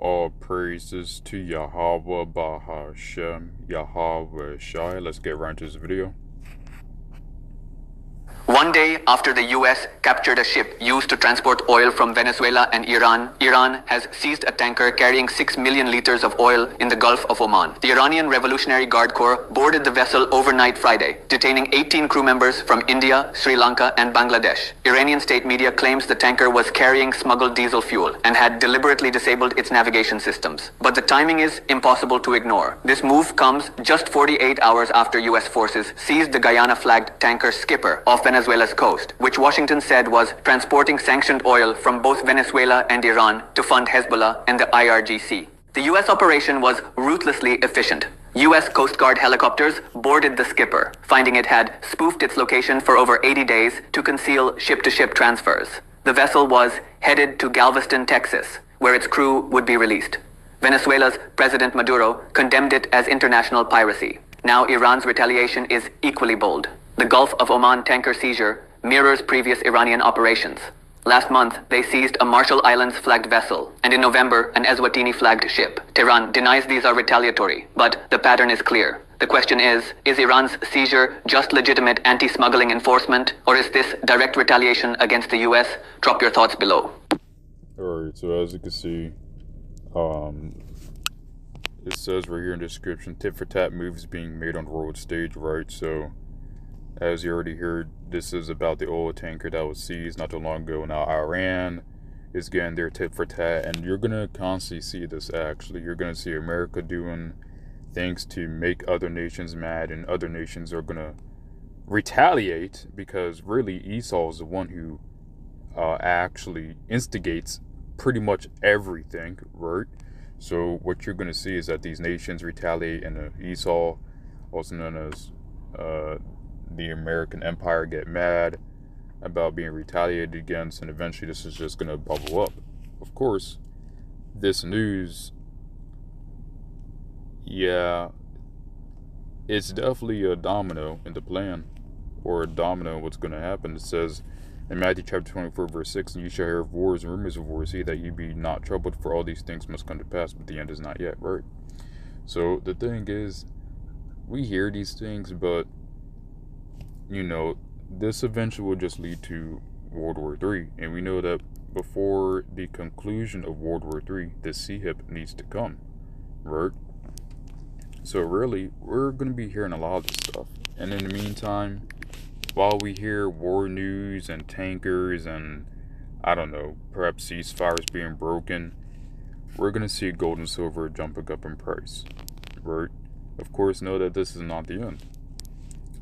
All praises to Yahweh Bahashem, Yahweh Shai. Let's get right into this video. One day after the US captured a ship used to transport oil from Venezuela and Iran, Iran has seized a tanker carrying 6 million liters of oil in the Gulf of Oman. The Iranian Revolutionary Guard Corps boarded the vessel overnight Friday, detaining 18 crew members from India, Sri Lanka, and Bangladesh. Iranian state media claims the tanker was carrying smuggled diesel fuel and had deliberately disabled its navigation systems. But the timing is impossible to ignore. This move comes just 48 hours after US forces seized the Guyana-flagged tanker Skipper off Venezuela's coast, which Washington said was transporting sanctioned oil from both Venezuela and Iran to fund Hezbollah and the IRGC. The US operation was ruthlessly efficient. US Coast Guard helicopters boarded the Skipper, finding it had spoofed its location for over 80 days to conceal ship-to-ship transfers. The vessel was headed to Galveston, Texas, where its crew would be released. Venezuela's President Maduro condemned it as international piracy. Now Iran's retaliation is equally bold. The Gulf of Oman tanker seizure mirrors previous Iranian operations. Last month, they seized a Marshall Islands flagged vessel, and in November, an Eswatini flagged ship. Tehran denies these are retaliatory, but the pattern is clear. The question is Iran's seizure just legitimate anti-smuggling enforcement, or is this direct retaliation against the US? Drop your thoughts below. Alright, so as you can see, it says right here in the description, tit for tat moves being made on the world stage, right? So, as you already heard, this is about the oil tanker that was seized not too long ago. Now Iran is getting their tit for tat, and you're going to constantly see this actually. You're going to see America doing things to make other nations mad, and other nations are going to retaliate, because really Esau is the one who actually instigates pretty much everything, right? So what you're going to see is that these nations retaliate, and Esau, also known as the American Empire, get mad about being retaliated against, and eventually this is just going to bubble up. Of course, this news, yeah, it's definitely a domino in the plan, or a domino in what's going to happen. It says in Matthew chapter 24, verse 6, and you shall hear of wars and rumors of wars. See that you be not troubled, for all these things must come to pass, but the end is not yet, right? So the thing is, we hear these things, but you know, this eventually will just lead to World War III. And we know that before the conclusion of World War III, the CHIP needs to come, right? So really, we're going to be hearing a lot of this stuff. And in the meantime, while we hear war news and tankers and, I don't know, perhaps ceasefires being broken, we're going to see gold and silver jumping up in price, right? Of course, know that this is not the end.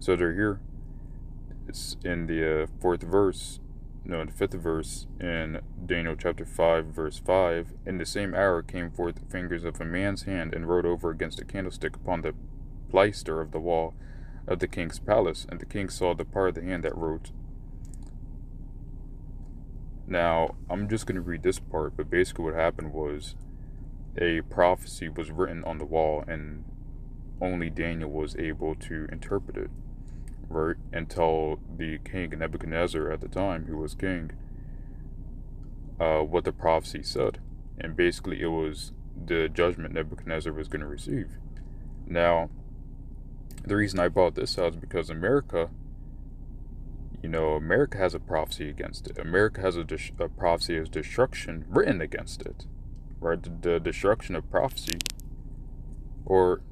So they're here. It's in the fifth verse in Daniel chapter 5, verse 5. In the same hour came forth the fingers of a man's hand, and wrote over against a candlestick upon the pleister of the wall of the king's palace. And the king saw the part of the hand that wrote. Now, I'm just going to read this part, but basically what happened was a prophecy was written on the wall, and only Daniel was able to interpret it, right? And tell the king Nebuchadnezzar at the time, who was king, what the prophecy said. And basically it was the judgment Nebuchadnezzar was going to receive. Now, the reason I brought this out is because America has a prophecy against it. America has a prophecy of destruction written against it, right? The destruction of prophecy, or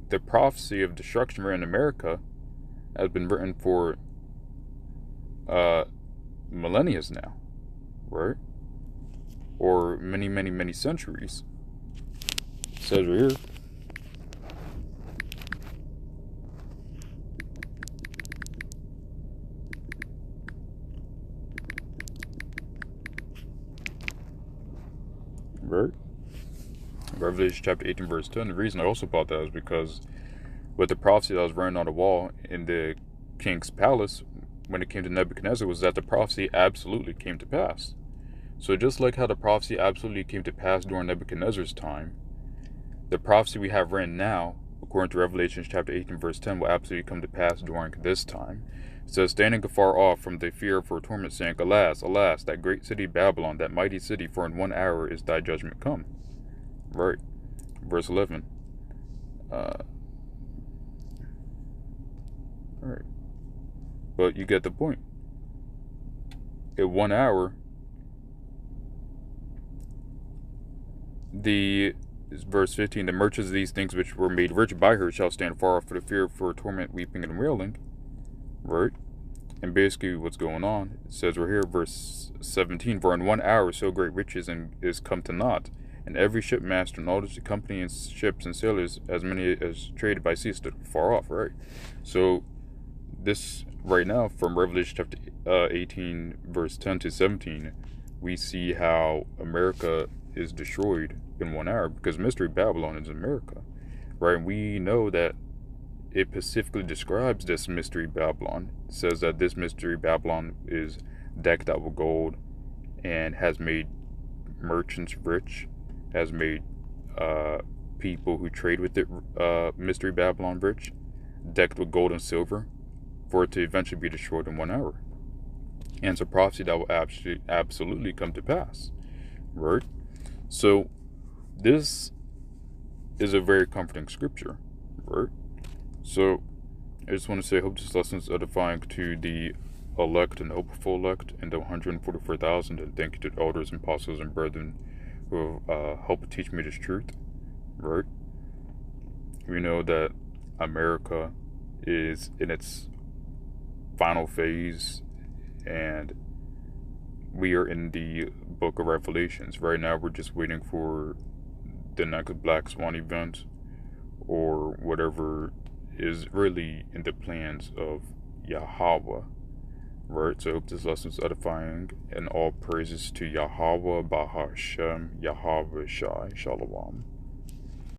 the prophecy of destruction written in America, has been written for millennia now, right? Or many, many, many centuries. It says right here. Right? Revelation chapter 18, verse 10. The reason I also brought that is because with the prophecy that was written on the wall in the king's palace, when it came to Nebuchadnezzar, was that the prophecy absolutely came to pass. So just like how the prophecy absolutely came to pass during Nebuchadnezzar's time, the prophecy we have written now, according to Revelation chapter 18, verse 10, will absolutely come to pass during this time. It says, standing afar off from the fear of her torment, saying, Alas, alas, that great city Babylon, that mighty city, for in 1 hour is thy judgment come. Right. Verse 11. Alright. But you get the point. In 1 hour, verse 15, the merchants of these things which were made rich by her shall stand far off for the fear of her torment, weeping and wailing. Right? And basically what's going on, it says right here, verse 17, for in 1 hour so great riches is come to naught, and every shipmaster and all the company and ships and sailors, as many as traded by sea, stood far off. Right? So this right now, from Revelation chapter 18, verse 10 to 17, we see how America is destroyed in 1 hour, because Mystery Babylon is America, right? And we know that it specifically describes this Mystery Babylon. It says that this Mystery Babylon is decked out with gold and has made merchants rich, has made people who trade with it, Mystery Babylon rich, decked with gold and silver, for it to eventually be destroyed in 1 hour. And it's a prophecy that will absolutely come to pass, right? So this is a very comforting scripture, right? So I just want to say, I hope this lesson is edifying to the elect and hopeful elect, and the 144,000, and thank you to the elders and apostles and brethren who have helped teach me this truth, right? We know that America is in its final phase, and we are in the book of Revelations. Right now we're just waiting for the next Black Swan event, or whatever is really in the plans of Yahweh, right? So I hope this lesson is edifying, and all praises to Yahweh, Bahashem, Yahweh Shai, Shalom.